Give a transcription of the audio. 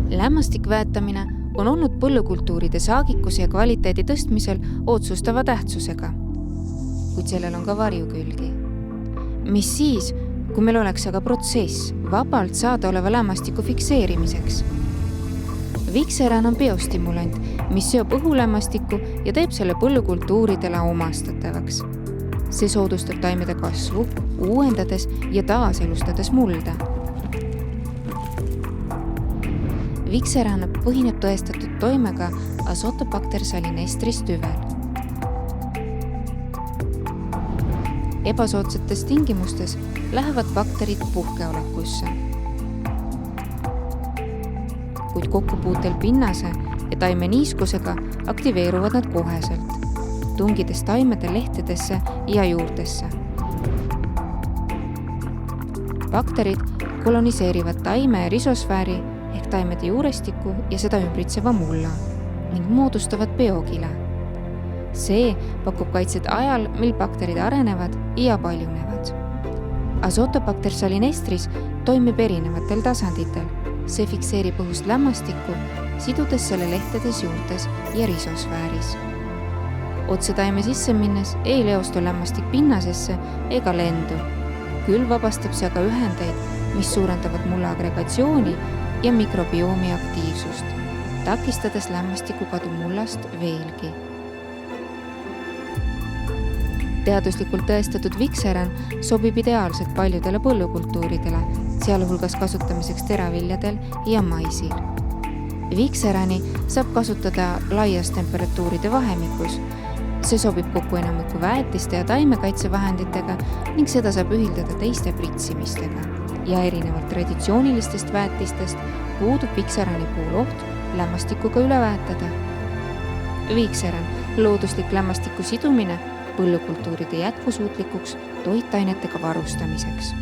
Lämmastikväetamine on olnud põllukultuuride saagikuse ja kvaliteedi tõstmisel otsustava tähtsusega. Kuid sellel on ka varjukülgi. Mis siis, kui meil oleks aga protsess vabalt saada oleva lämmastiku fikseerimiseks? Vikseran on biostimulant, mis seob õhulämmastikku ja teeb selle põllukultuuridele omastatavaks. See soodustab taimede kasvu, uuendades ja taaselustades mulda. Vikseran põhineb tõestatud toimega Azotobacter salinestris tüvel. Ebasoodsates tingimustes lähevad bakterid puhkeolekusse. Kuid kokkupuutel pinnase ja taime niiskusega aktiveeruvad nad koheselt, tungides taimede lehtedesse ja juurtesse. Bakterid koloniseerivad taime ja risosfääri ehk taimede juurestiku ja seda ümbritseva mulla ning moodustavad biokile. See pakub kaitset ajal, mil bakterid arenevad ja paljunevad. Azotobacter salinestris toimib erinevatel tasanditel. See fikseerib õhust lämmastikku, sidudes selle lehtedes, juurtes ja risosfääris. Otse taime sisse minnes ei leostu lämmastik pinnasesse ega lendu. Küll vabastab see aga ühendeid, mis suurendavad mulla agregatsiooni ja mikrobiomi aktiivsust, takistades lämmastiku kadu mullast veelgi. Teaduslikult tõestatud Vikseran sobib ideaalselt paljudele põllukultuuridele, sealhulgas kasutamiseks teraviljadel ja maisil. Vikserani saab kasutada laias temperatuuride vahemikus. See sobib kokku enamiku väetiste ja taimekaitsevahenditega ning seda saab ühildada teiste pritsimistega. Ja erinevalt traditsioonilistest väetistest puudub Vikserani puhul oht lämmastikuga üle väetada. Vikseran, looduslik lämmastiku sidumine põllukultuuride jätkusuutlikuks toitainetega varustamiseks.